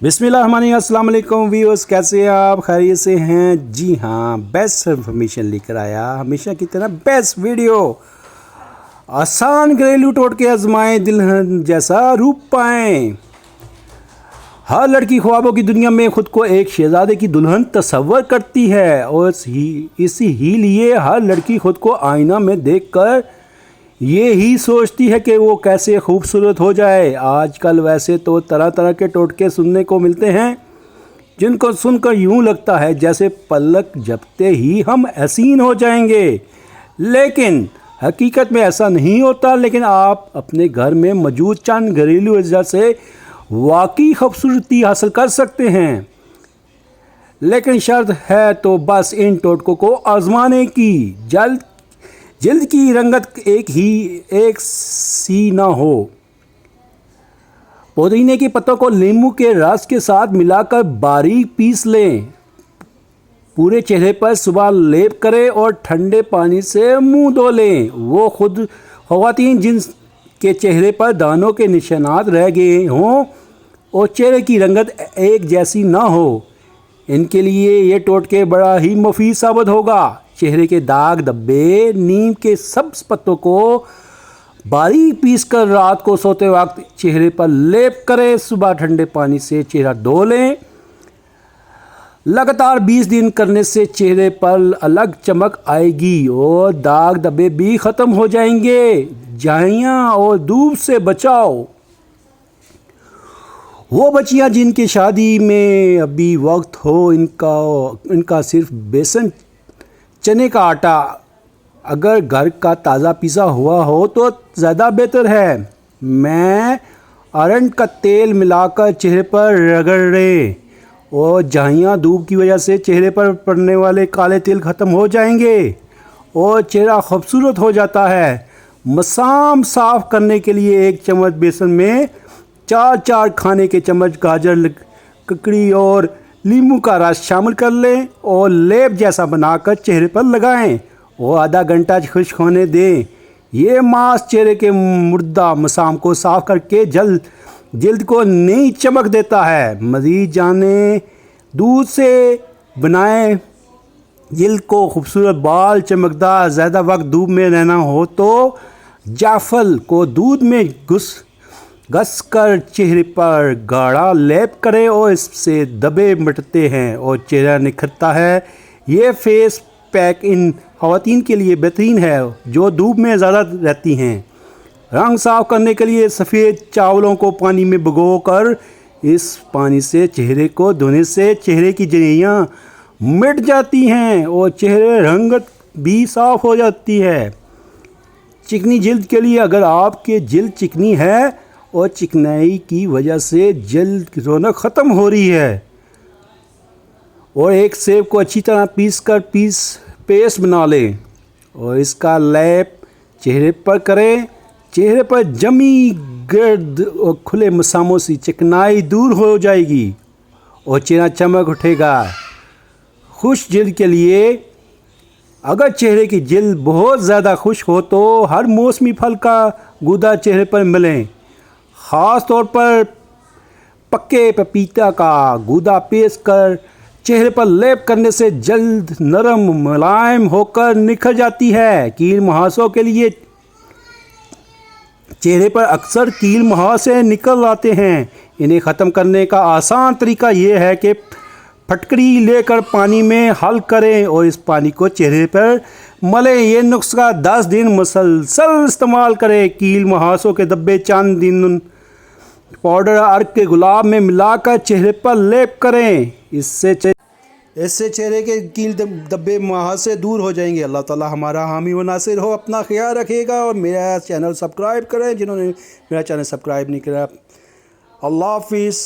बिस्मिल्लाहिर्रहमानिर्रहीम, अस्सलाम वालेकुम व्यूअर्स, कैसे हैं आप? खैरियत से हैं? जी हाँ, बेस्ट इन्फॉर्मेशन लेकर आया हमेशा की तरह बेस्ट वीडियो। आसान घरेलू टोटके आजमाएं, दुल्हन जैसा रूप पाएं। हर लड़की ख्वाबों की दुनिया में खुद को एक शहजादे की दुल्हन तस्वर करती है और इसी ही लिए हर लड़की खुद को आईना में देखकर ये ही सोचती है कि वो कैसे खूबसूरत हो जाए। आजकल वैसे तो तरह तरह के टोटके सुनने को मिलते हैं जिनको सुनकर यूँ लगता है जैसे पलक झपकते ही हम हसीन हो जाएंगे, लेकिन हकीकत में ऐसा नहीं होता। लेकिन आप अपने घर में मौजूद चंद घरेलू अज्जा से वाकई खूबसूरती हासिल कर सकते हैं, लेकिन शर्त है तो बस इन टोटकों को आजमाने की। जल्द की रंगत एक सी ना हो। पुदीने के पत्तों को नींबू के रस के साथ मिलाकर बारीक पीस लें। पूरे चेहरे पर सुबह लेप करें और ठंडे पानी से मुंह धो लें। वो खुद ख़वातीन जिनके चेहरे पर दानों के निशानात रह गए हों और चेहरे की रंगत एक जैसी ना हो, इनके लिए ये टोटके बड़ा ही मुफीद साबित होगा। चेहरे के दाग धब्बे नीम के सब्ज पत्तों को बारीक पीसकर रात को सोते वक्त चेहरे पर लेप करें। सुबह ठंडे पानी से चेहरा धो लें। लगातार 20 दिन करने से चेहरे पर अलग चमक आएगी और दाग धब्बे भी ख़त्म हो जाएंगे। झाइयाँ और धूप से बचाओ। वो बच्चियाँ जिनकी शादी में अभी वक्त हो, इनका सिर्फ बेसन चने का आटा अगर घर का ताज़ा पिसा हुआ हो तो ज़्यादा बेहतर है। मैं अरंड का तेल मिलाकर चेहरे पर रगड़ें और झाइयाँ धूप की वजह से चेहरे पर पड़ने वाले काले तिल ख़त्म हो जाएंगे और चेहरा खूबसूरत हो जाता है। मसाम साफ़ करने के लिए 1 चम्मच बेसन में 4 खाने के चम्मच गाजर, ककड़ी और नींबू का रस शामिल कर लें और लेप जैसा बनाकर चेहरे पर लगाएं और आधा घंटा खुश्क होने दें। ये मास्क चेहरे के मुर्दा मसाम को साफ़ करके जल्द को नई चमक देता है। मज़ीद जाने दूध से बनाएं जल्द को खूबसूरत बाल चमकदार। ज़्यादा वक्त धूप में रहना हो तो जायफल को दूध में घस कर चेहरे पर गाढ़ा लेप करें और इससे धब्बे मिटते हैं और चेहरा निखरता है। ये फेस पैक इन ख़वातीन के लिए बेहतरीन है जो धूप में ज़्यादा रहती हैं। रंग साफ़ करने के लिए सफ़ेद चावलों को पानी में भिगोकर इस पानी से चेहरे को धोने से चेहरे की झुर्रियाँ मिट जाती हैं और चेहरे रंगत भी साफ़ हो जाती है। चिकनी जल्द के लिए अगर आपकी जल्द चिकनी है और चिकनाई की वजह से जल्द की रौनक ख़त्म हो रही है और एक सेब को अच्छी तरह पीसकर पेस्ट बना लें और इसका लेप चेहरे पर करें। चेहरे पर जमी गर्द और खुले मसामों से चिकनाई दूर हो जाएगी और चेहरा चमक उठेगा। खुश जल्द के लिए अगर चेहरे की जल्द बहुत ज़्यादा खुश्क हो तो हर मौसमी फल का गूदा चेहरे पर मिलें। ख़ास तौर पर पक्के पपीता का गूदा पेस्ट कर चेहरे पर लेप करने से जल्द नरम मुलायम होकर निखर जाती है। कील मुहासों के लिए चेहरे पर अक्सर कील मुहासे निकल आते हैं। इन्हें ख़त्म करने का आसान तरीका ये है कि फटकड़ी लेकर पानी में हल करें और इस पानी को चेहरे पर मलें। ये नुस्खा 10 दिन मुसलसल इस्तेमाल करें। कील मुहासों के धब्बे चंद दिन पाउडर अर्क के गुलाब में मिलाकर चेहरे पर लेप करें। इससे चेहरे के कील धब्बे मुहासे दूर हो जाएंगे। अल्लाह ताला हमारा हामी व नासिर हो। अपना ख्याल रखिएगा और मेरा चैनल सब्सक्राइब करें जिन्होंने मेरा चैनल सब्सक्राइब नहीं किया। अल्लाह हाफिज़।